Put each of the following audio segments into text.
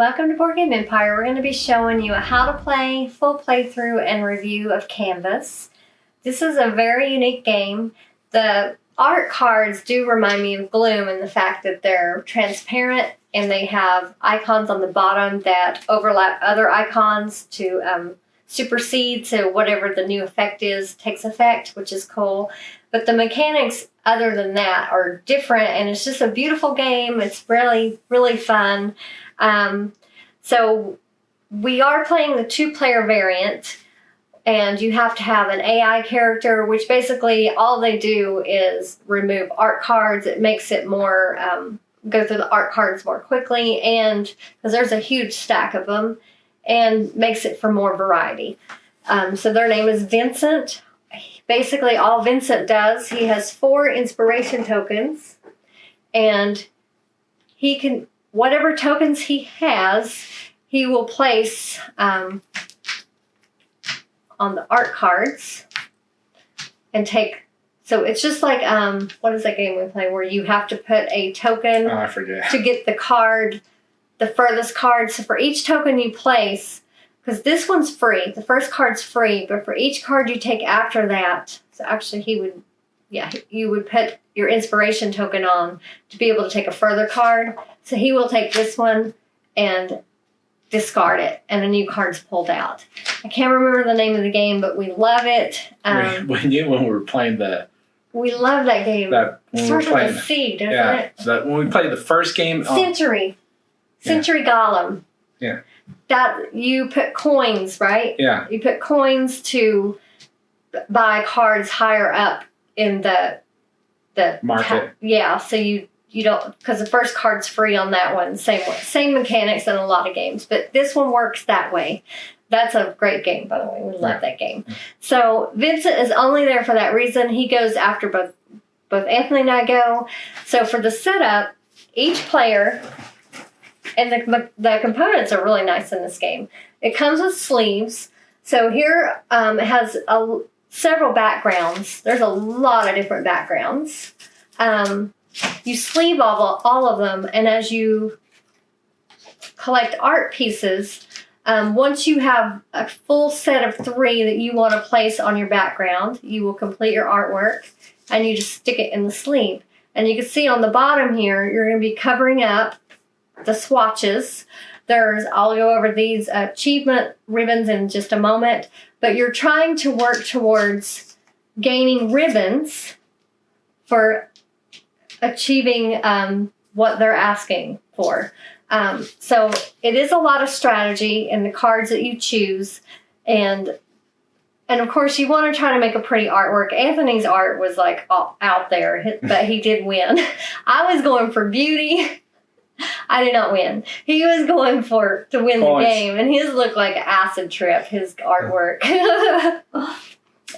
Welcome to Board Game Empire. We're going to be showing you a how to play, full playthrough, and review of Canvas. This is a very unique game. The art cards do remind me of Gloom in the fact that they're transparent and they have icons on the bottom that overlap other icons to supersede, so whatever the new effect is takes effect, which is cool. But the mechanics other than that are different, and it's just a beautiful game. It's really, really fun. So we are playing the 2-player variant, and you have to have an AI character, which basically all they do is remove art cards. It makes it more, go through the art cards more quickly, and because there's a huge stack of them, and makes it for more variety. So their name is Vincent. Basically all Vincent does, he has 4 inspiration tokens, and he can, whatever tokens he has, he will place on the art cards and take. So it's just like, what is that game we play where you have to put a token I forget. to get the card, the furthest card. So for each token you place, because this one's free, the first card's free, but for each card you take after that, so actually you would put your inspiration token on to be able to take a further card. So he will take this one and discard it, and a new card's pulled out. I can't remember the name of the game, but we love it. When we were playing we love that game. It starts with a C, doesn't it? When we played the first game. Century Golem. Yeah. That you put coins, right? Yeah. You put coins to buy cards higher up in the market. So you don't, because the first card's free on that one. Same mechanics in a lot of games, but this one works that way. That's a great game, by the way. We love that game. So Vincent is only there for that reason. He goes after both Anthony and I go. So for the setup, each player, and the components are really nice in this game. It comes with sleeves. So here it has several backgrounds. There's a lot of different backgrounds. You sleeve all of them, and as you collect art pieces, once you have a full set of 3 that you want to place on your background, you will complete your artwork, and you just stick it in the sleeve. And you can see on the bottom here, you're going to be covering up the swatches. I'll go over these achievement ribbons in just a moment, but you're trying to work towards gaining ribbons for achieving what they're asking for. So it is a lot of strategy in the cards that you choose, and of course you want to try to make a pretty artwork. Anthony's art was like all out there, but he did win. I was going for beauty. I did not win. He was going to win the game, and his looked like an acid trip, his artwork.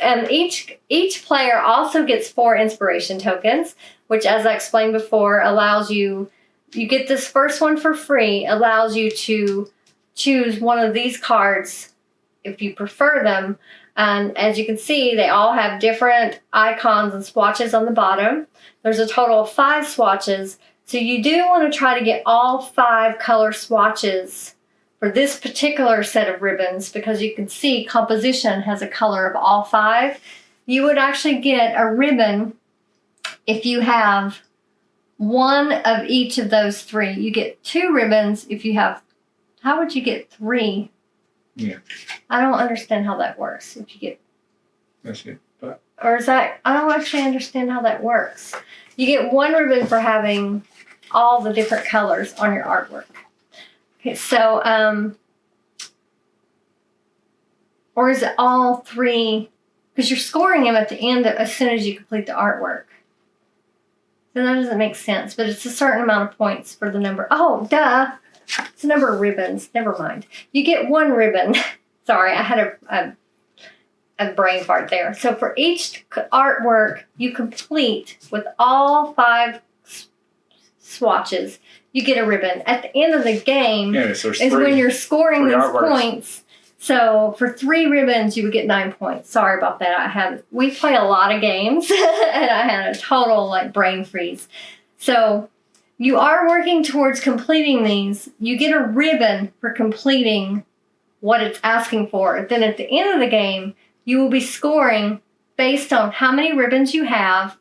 And each player also gets 4 inspiration tokens, which, as I explained before, allows you get this first one for free, allows you to choose one of these cards if you prefer them. And as you can see, they all have different icons and swatches on the bottom. There's a total of 5 swatches. So you do want to try to get all 5 color swatches for this particular set of ribbons, because you can see composition has a color of all 5. You would actually get a ribbon if you have one of each of those 3. You get 2 ribbons if you have, how would you get 3? Yeah. I don't understand how that works. If you get, that's it. Or is that, I don't actually understand how that works. You get 1 ribbon for having all the different colors on your artwork. Okay, so, or is it all 3? Because you're scoring them at the end as soon as you complete the artwork. So that doesn't make sense, but it's a certain amount of points for the number. Oh, duh. It's the number of ribbons. Never mind. You get 1 ribbon. Sorry, I had a brain fart there. So for each artwork you complete with all 5 swatches, you get a ribbon. At the end of the game is when you're scoring these points. So for 3 ribbons, you would get 9 points. Sorry about that. We play a lot of games, and I had a total brain freeze. So you are working towards completing these. You get a ribbon for completing what it's asking for. Then at the end of the game, you will be scoring based on how many ribbons you have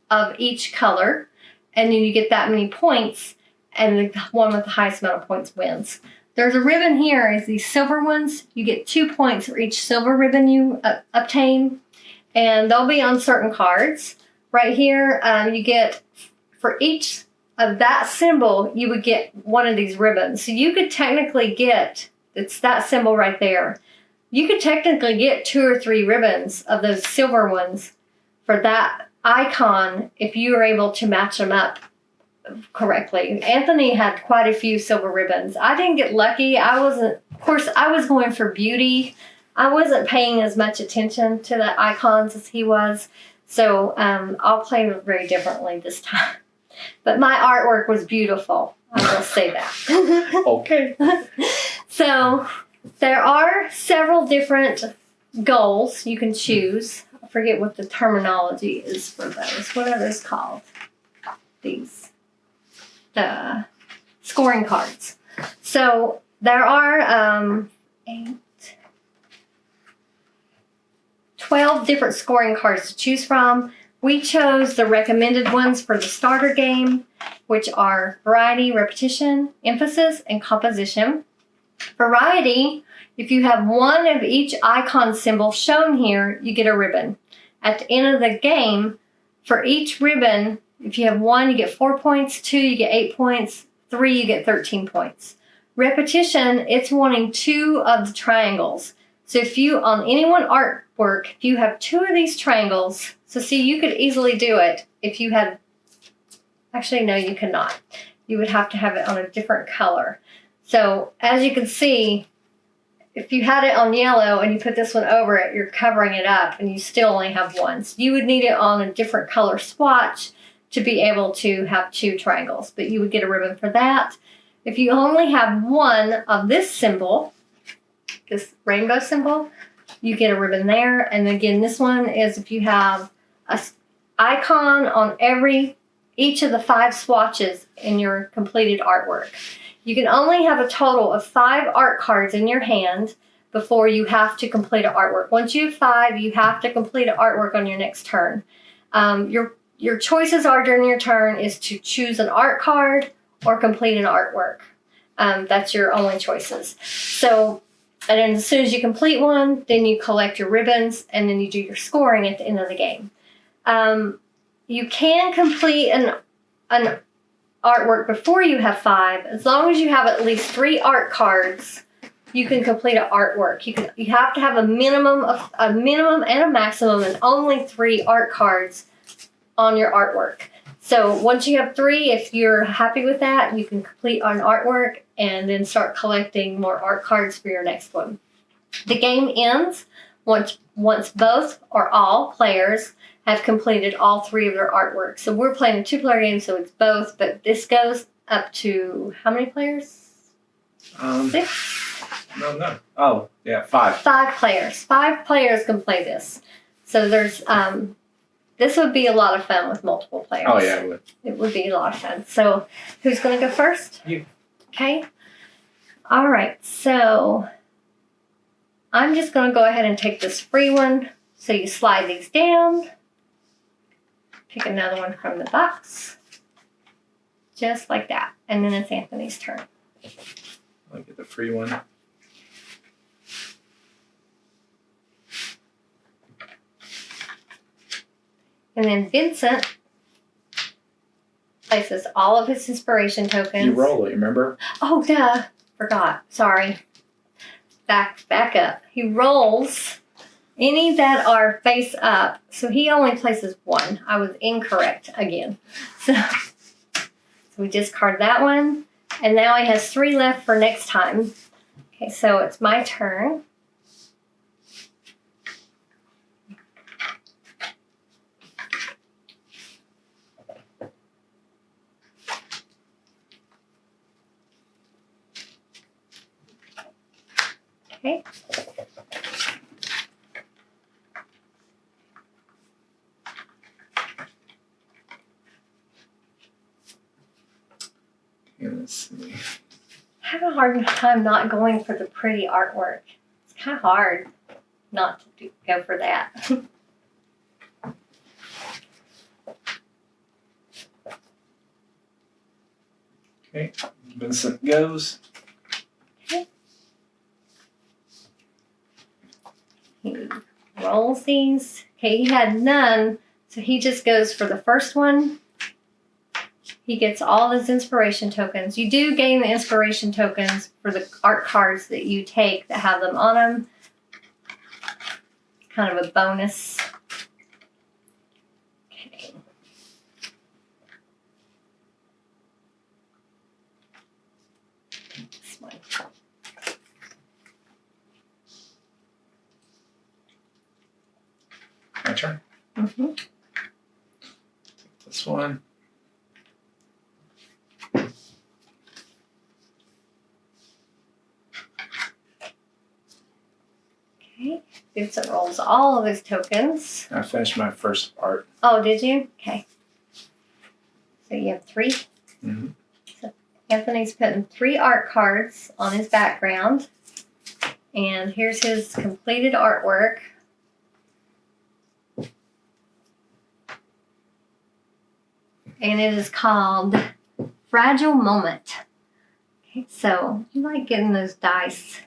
of each color, and then you get that many points, and the one with the highest amount of points wins. There's a ribbon here, is these silver ones. You get 2 points for each silver ribbon you obtain, and they'll be on certain cards. Right here, you get, for each of that symbol, you would get one of these ribbons. So you could technically get, it's that symbol right there. You could technically get 2 or 3 ribbons of those silver ones for that icon if you were able to match them up correctly. Anthony had quite a few silver ribbons. I didn't get lucky. Of course, I was going for beauty. I wasn't paying as much attention to the icons as he was. So I'll play very differently this time. But my artwork was beautiful. I will say that. Okay. So there are several different goals you can choose. I forget what the terminology is for those. What are those called? These. The scoring cards. So there are 12 different scoring cards to choose from. We chose the recommended ones for the starter game, which are variety, repetition, emphasis, and composition. Variety, if you have one of each icon symbol shown here, you get a ribbon. At the end of the game, for each ribbon, if you have 1, you get 4 points, 2, you get 8 points, 3, you get 13 points. Repetition, it's wanting 2 of the triangles. So if you, on any one artwork, if you have 2 of these triangles, so see, you could easily do it if you had, actually, no, you cannot. You would have to have it on a different color. So as you can see, if you had it on yellow and you put this one over it, you're covering it up and you still only have 1. So you would need it on a different color swatch to be able to have 2 triangles, but you would get a ribbon for that. If you only have 1 of this symbol, this rainbow symbol, you get a ribbon there. And again, this one is if you have an icon on each of the 5 swatches in your completed artwork. You can only have a total of 5 art cards in your hand before you have to complete an artwork. Once you have 5, you have to complete an artwork on your next turn. Your choices are during your turn is to choose an art card or complete an artwork. That's your only choices. So, and then as soon as you complete one, then you collect your ribbons and then you do your scoring at the end of the game. You can complete an artwork before you have 5. As long as you have at least 3 art cards, you can complete an artwork. You have to have a minimum and a maximum, and only 3 art cards on your artwork. So once you have 3, if you're happy with that, you can complete an artwork and then start collecting more art cards for your next one. The game ends once both or all players have completed all 3 of their artworks. So we're playing a 2-player game, so it's both, but this goes up to how many players? 6? No. Oh, yeah, 5. 5 players. 5 players can play this. So there's this would be a lot of fun with multiple players. Oh, yeah, it would. It would be a lot of fun. So who's going to go first? You. Okay. All right. So I'm just going to go ahead and take this free one. So you slide these down. Pick another one from the box. Just like that. And then it's Anthony's turn. I'll get the free one. And then Vincent places all of his inspiration tokens. You roll it, remember? Oh, duh. Forgot. Sorry. Back up. He rolls any that are face up. So he only places 1. I was incorrect again. So we discard that one. And now he has 3 left for next time. Okay, so it's my turn. Okay. let's see. I have a hard time not going for the pretty artwork. It's kind of hard not to go for that. Okay, Vincent goes. He rolls these. Okay, he had none, so he just goes for the first one. He gets all his inspiration tokens. You do gain the inspiration tokens for the art cards that you take that have them on them. Kind of a bonus. Okay. This one. My turn. Mm-hmm. This one. Okay. Vincent rolls all of his tokens. I finished my first art. Oh, did you? Okay. So you have 3. Mm-hmm. So Anthony's putting 3 art cards on his background. And here's his completed artwork. And it is called Fragile Moment. Okay, so you like getting those dice.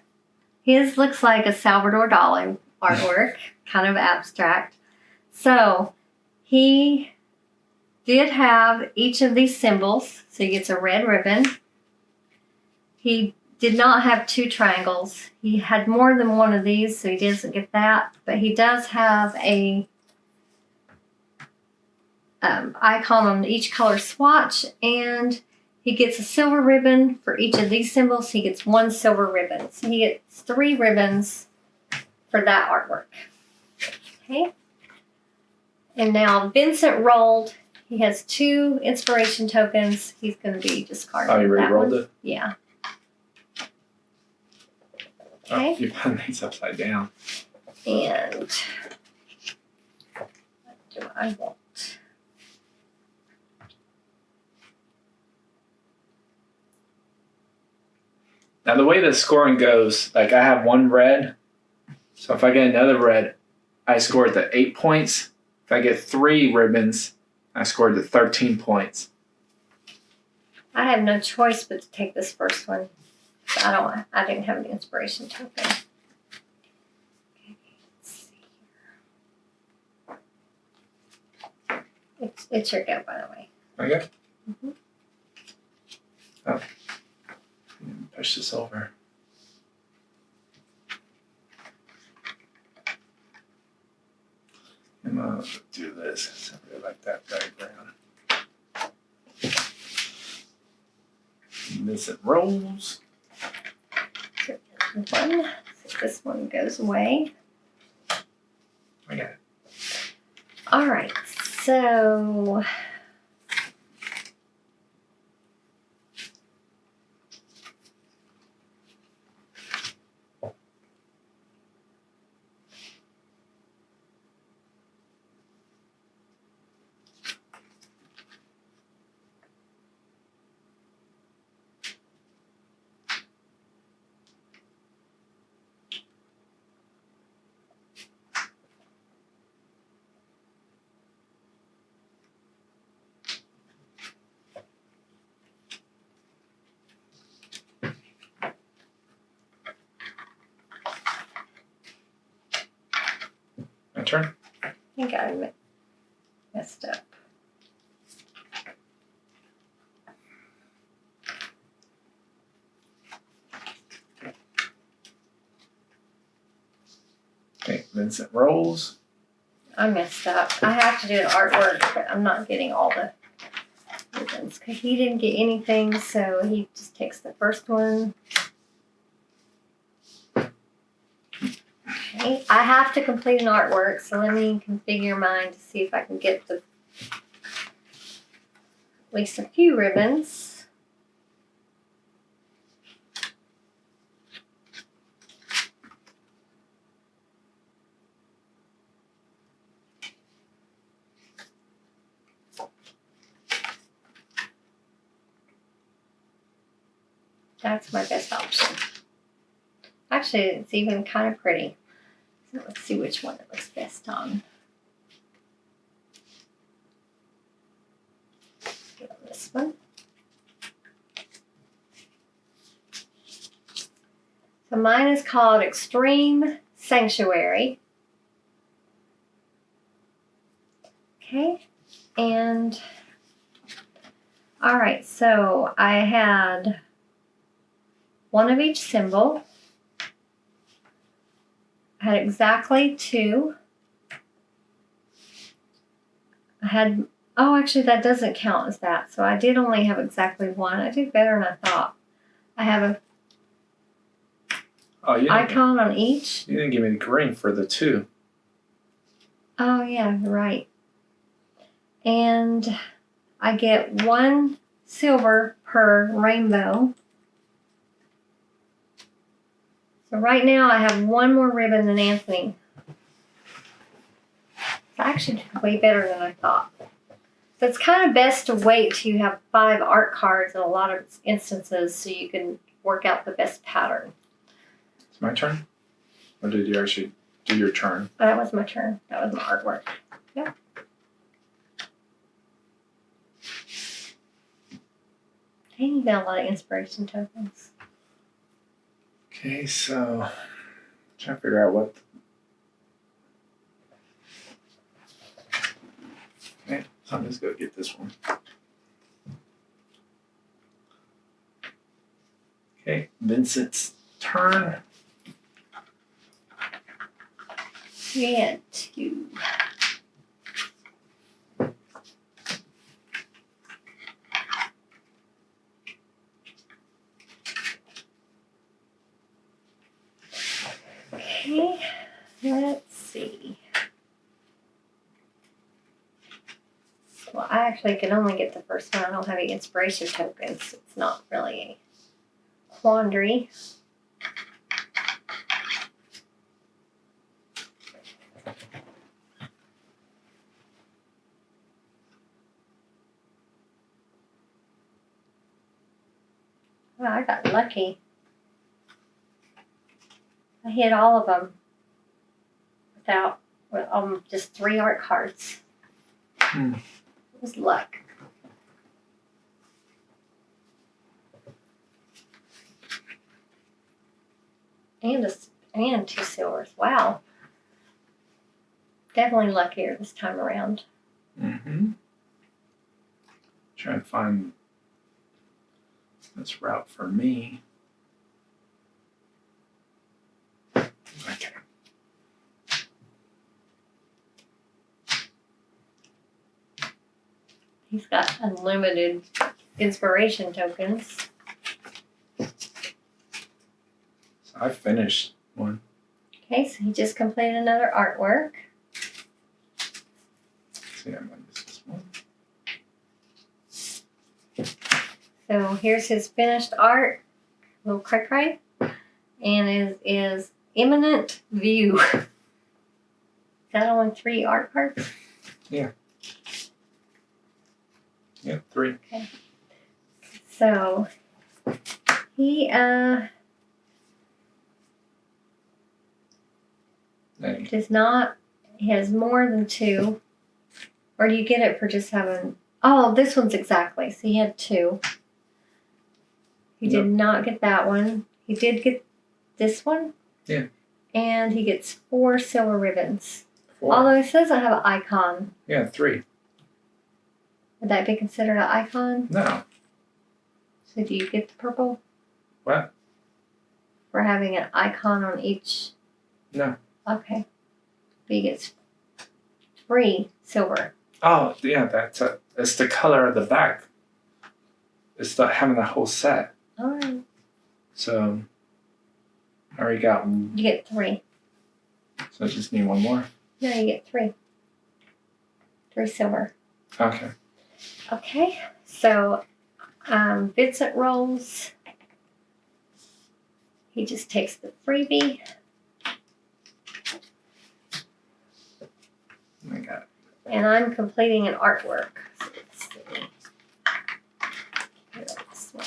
His looks like a Salvador Dali artwork, kind of abstract. So he did have each of these symbols. So he gets a red ribbon. He did not have 2 triangles. He had more than one of these, so he doesn't get that. But he does have a icon on each color swatch, and he gets a silver ribbon for each of these symbols. He gets 1 silver ribbon. So he gets 3 ribbons for that artwork. Okay. And now Vincent rolled. He has 2 inspiration tokens. He's going to be discarding. Oh, you already that rolled one. it? Yeah. Oh, Okay. you put these upside down. And what do I want? Now the way the scoring goes, like I have 1 red. So if I get another red, I score it to 8 points. If I get 3 ribbons, I scored to 13 points. I have no choice but to take this first one. I didn't have an inspiration token. Okay, let's see here. It's your go, by the way. Okay. Mm-hmm. Oh. Push this over. I'm gonna do this. So I really like that background. Vincent rolls. One. So this one goes away. I got it. All right. So My turn. I think I messed up. Okay, Vincent rolls. I messed up. I have to do an artwork, but I'm not getting all the ribbons because he didn't get anything, so he just takes the first one. Okay, I have to complete an artwork, so let me configure mine to see if I can get at least a few ribbons. That's my best option. Actually, it's even kind of pretty. So let's see which one it looks best on. Get on this one. So mine is called Extreme Sanctuary. Okay, and all right, so I had one of each symbol. I had exactly 2. I had, oh, actually that doesn't count as that. So I did only have exactly 1. I did better than I thought. I have an icon on each. You didn't give me the green for the 2. Oh, yeah, you're right. And I get 1 silver per rainbow. So right now I have 1 more ribbon than Anthony. I actually did way better than I thought. So it's kind of best to wait till you have 5 art cards in a lot of instances so you can work out the best pattern. It's my turn? Or did you actually do your turn? Oh, that was my turn. That was my artwork. Yeah. Dang, you got a lot of inspiration tokens. Okay, so trying to figure out what. Okay, so I'm just gonna get this one. Okay, Vincent's turn. We had 2. Okay, let's see. Well, I actually can only get the first one. I don't have any inspiration tokens. It's not really a quandary. Well, I got lucky. I hit all of them without, just 3 art cards. It was luck. And 2 silvers. Wow. Definitely luckier this time around. Mm-hmm. Try and find this route for me. Okay. He's got unlimited inspiration tokens. So I finished one. Okay, so he just completed another artwork. See, I'm gonna use this one. So here's his finished art, little cray, and is Imminent View. Is that only 3 art cards? Yeah. Yep, 3. Okay. So he does not. He has more than 2. Or do you get it for just having? Oh, this one's exactly. So he had 2. He did not get that one. He did get this one. Yeah. And he gets 4 silver ribbons. 4. Although it says I have an icon. Yeah, 3. Would that be considered an icon? No. So do you get the purple? What? For having an icon on each? No. Okay. But he gets 3 silver. Oh, yeah, it's the color of the back. It's having the whole set. All right. So I already got one. You get 3. So I just need 1 more. No, you get 3. 3 silver. Okay. Okay. So Vincent rolls. He just takes the freebie. I got it. And I'm completing an artwork. So let's see. Here, this one.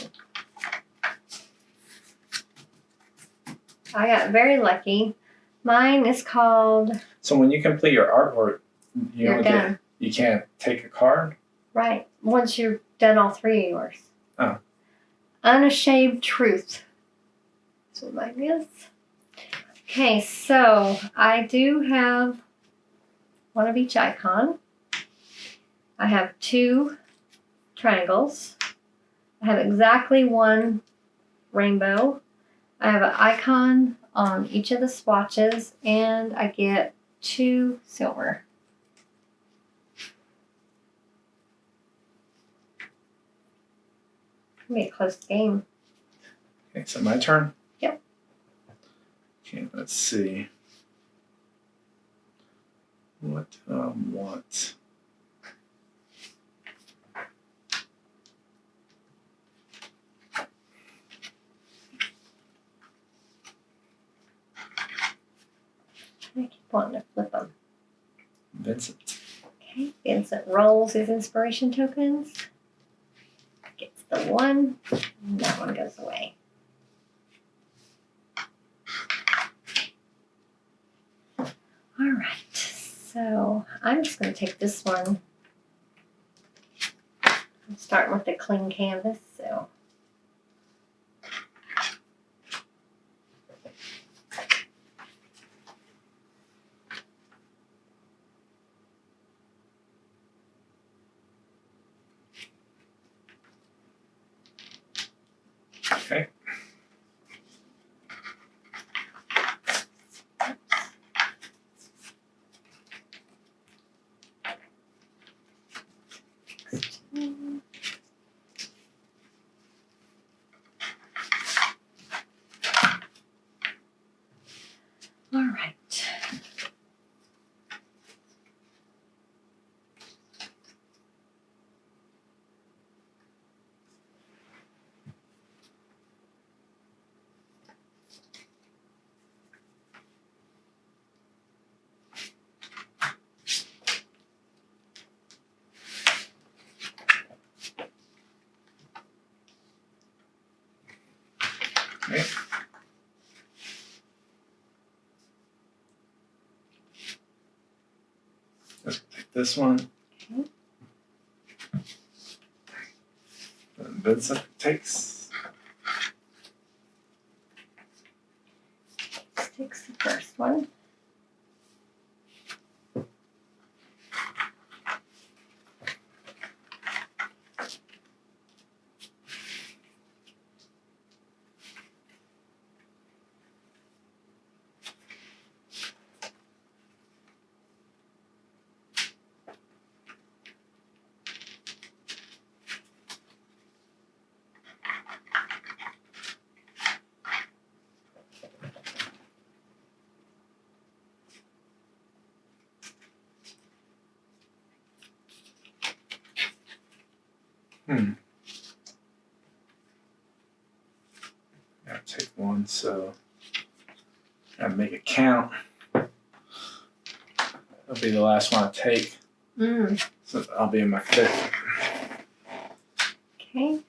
I got very lucky. Mine is called So when you complete your artwork, You're Done. You can't take a card? Right. Once you've done all 3 of yours. Oh. Unashamed Truth. That's what mine is. Okay, so I do have one of each icon. I have 2 triangles. I have exactly 1 rainbow. I have an icon on each of the swatches, and I get 2 silver. It'll be a close game. Okay, so my turn? Yep. Okay, let's see. What do I want? I keep wanting to flip them. Vincent. Okay, Vincent rolls his inspiration tokens. Gets the 1, and that one goes away. All right, so I'm just going to take this one. I'm starting with the clean canvas, so. Okay. All right. Okay. Let's take this one. Okay. And Vincent takes. Takes the first one. Gotta take one, so gotta make it count. That'll be the last one I take. So I'll be in my 5th. Okay.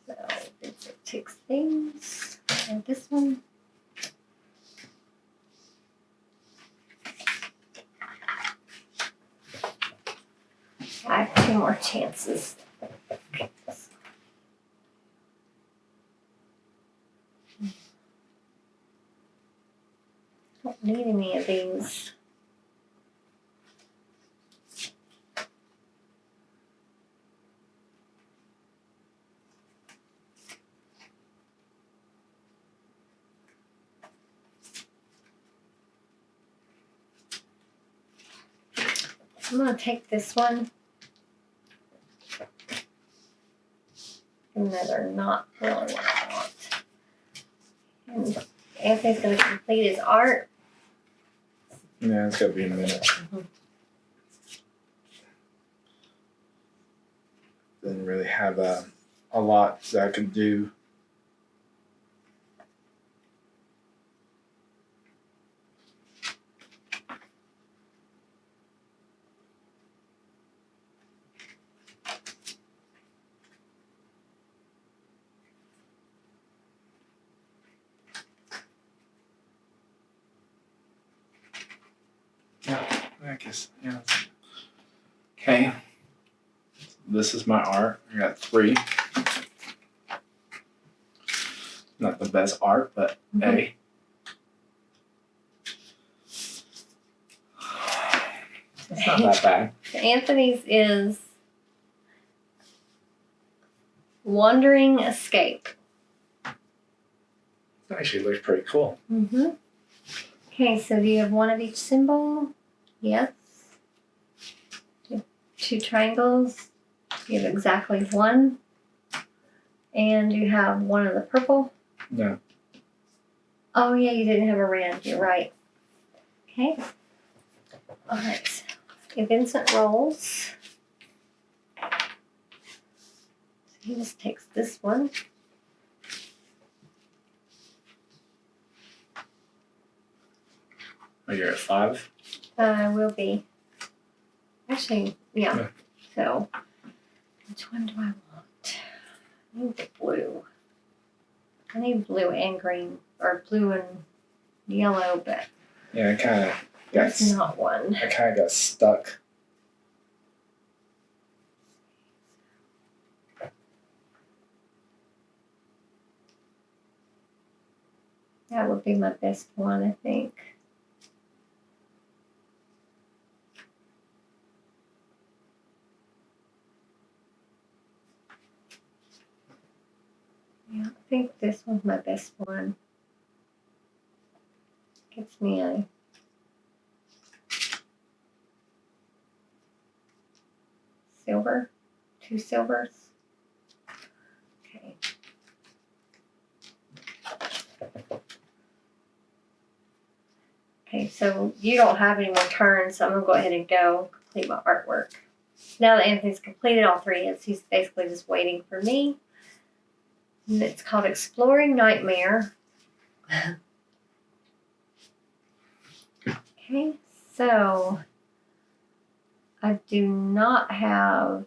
So Vincent takes things. And this one. I have 2 more chances. Don't need any of these. I'm going to take this one. Even though they're not really what I want. And Anthony's going to complete his art. Yeah, it's gotta be in a minute. Didn't really have a lot that I could do. guess, yeah. Okay. This is my art. I got 3. Not the best art, but A. It's not that bad. Anthony's is Wandering Escape. It actually looks pretty cool. Okay, so do you have one of each symbol? Yes. 2 triangles. You have exactly 1. And you have 1 of the purple. No. Oh, yeah, you didn't have a red. You're right. Okay. All right. Okay, Vincent rolls. So he just takes this one. Oh, you're at 5? Will be. Actually, yeah. So, which one do I want? I need the blue. I need blue and green, or blue and yellow, but Yeah, I kind of got. that's not one. I kind of got stuck. That would be my best one, I think. Yeah, I think this one's my best one. Gets me a silver, 2 silvers. Okay. Okay, so you don't have any more turns, so I'm gonna go ahead and go complete my artwork. Now that Anthony's completed all 3, he's basically just waiting for me. And it's called Exploring Nightmare. Okay, so I do not have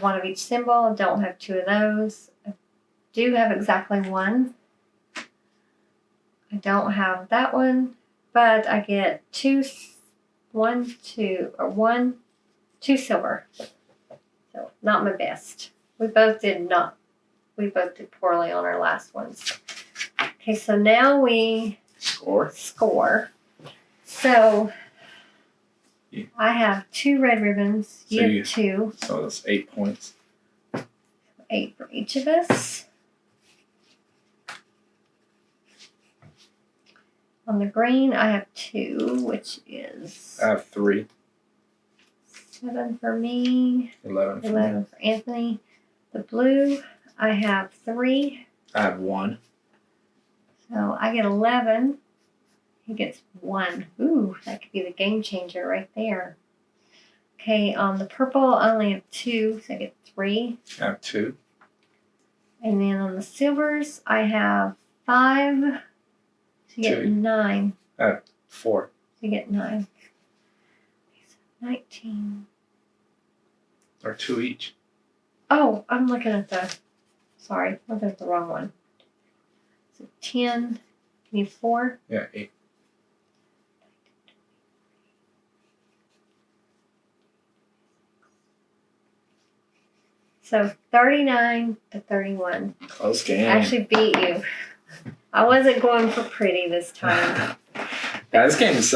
one of each symbol. I don't have 2 of those. I do have exactly 1. I don't have that one, but I get 2 silver. So not my best. We both did poorly on our last ones. Okay, so now we score. So Yeah. I have 2 red ribbons. So You have 2. So that's 8 points. 8 for each of us. On the green, I have 2, which is I have 3. 7 for me. 11 for 11 me. for Anthony. The blue, I have 3. I have 1. So I get 11. He gets 1. Ooh, that could be the game changer right there. Okay, on the purple, I only have 2, so I get 3. I have 2. And then on the silvers, I have 5. So you get 2. 9. I have 4. So you get 9. Okay, so 19. Or 2 each. Oh, I'm looking at the wrong one. So 10, you need 4. Yeah, 8. So 39 to 31. Close game. I actually beat you. I wasn't going for pretty this time. Yeah, this game is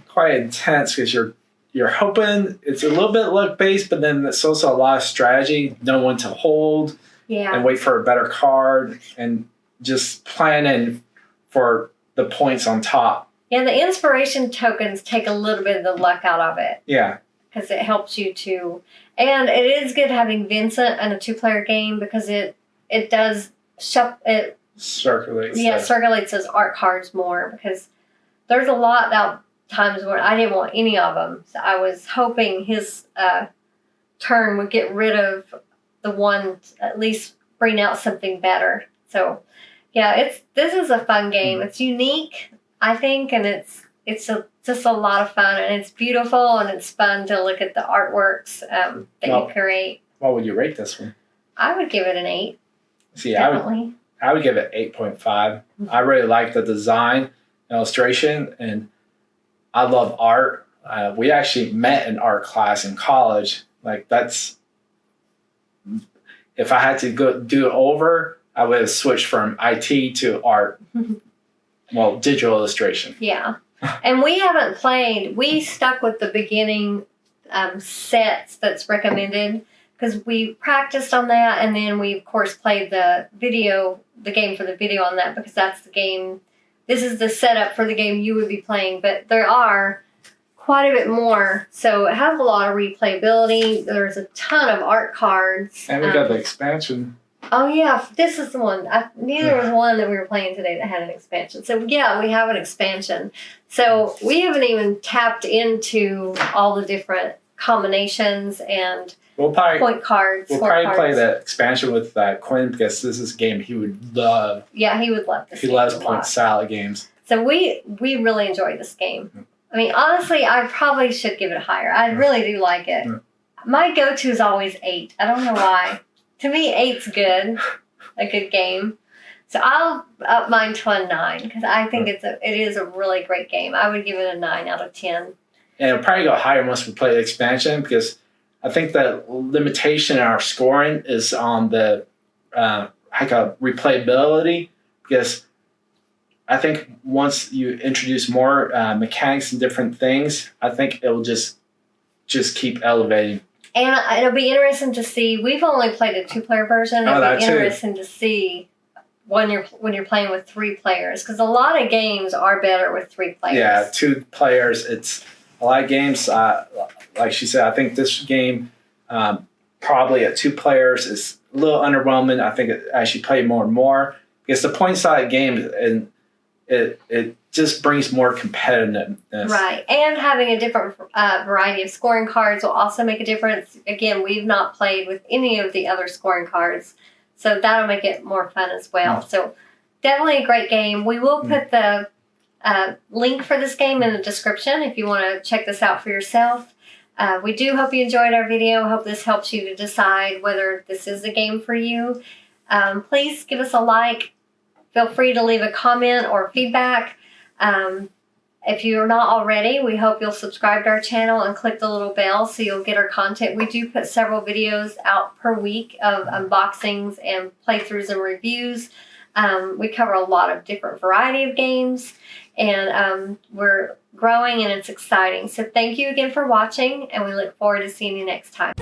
quite intense because you're hoping it's a little bit luck based, but then it's also a lot of strategy, know when to hold Yeah. and wait for a better card and just planning for the points on top. Yeah, the inspiration tokens take a little bit of the luck out of it. Yeah. Because it helps you to, and it is good having Vincent in a 2-player game because it does Circulates. circulates those art cards more because there's a lot of times where I didn't want any of them. So I was hoping his turn would get rid of the one, at least bring out something better. So yeah, this is a fun game. Mm-hmm. It's unique, I think, and it's just a lot of fun, and it's beautiful, and it's fun to look at the artworks that you create. What would you rate this one? I would give it an 8. See, Definitely. I would give it 8.5. I really like the design, illustration, and I love art. We actually met in art class in college. Like that's, if I had to go do it over, I would have switched from IT to art. Well, digital illustration. Yeah. And we haven't played, we stuck with the beginning sets that's recommended because we practiced on that, and then we of course played the game for the video on that because that's the game. This is the setup for the game you would be playing, but there are quite a bit more. So it has a lot of replayability. There's a ton of art cards. And we got the expansion. Oh yeah, this is the one. Neither was one that we were playing today that had an expansion. So yeah, we have an expansion. So we haven't even tapped into all the different combinations and point cards. We'll probably play the expansion with Quinn because this is a game he would love. Yeah, he would love this. He loves point salad games. So we really enjoy this game. I mean, honestly, I probably should give it higher. I really do like it. My go-to is always 8. I don't know why. To me, 8's good, a good game. So I'll up mine to a 9 because I think it is a really great game. I would give it a 9 out of 10. And it'll probably go higher once we play the expansion because I think the limitation in our scoring is on the replayability, because I think once you introduce more mechanics and different things, I think it will just keep elevating. And it'll be interesting to see. We've only played a 2-player version. It'll be interesting to see when you're playing with 3 players, because a lot of games are better with 3 players. Yeah, 2 players. It's a lot of games. Like she said, I think this game probably at 2 players is a little underwhelming. I think as you play more and more, because the point side game and it just brings more competitiveness. Right, and having a different variety of scoring cards will also make a difference. Again, we've not played with any of the other scoring cards, so that'll make it more fun as well. So definitely a great game. We will put the link for this game in the description if you want to check this out for yourself. We do hope you enjoyed our video. Hope this helps you to decide whether this is the game for you. Please give us a like. Feel free to leave a comment or feedback. If you're not already, we hope you'll subscribe to our channel and click the little bell so you'll get our content. We do put several videos out per week of unboxings and playthroughs and reviews. We cover a lot of different variety of games, and we're growing and it's exciting. So thank you again for watching, and we look forward to seeing you next time.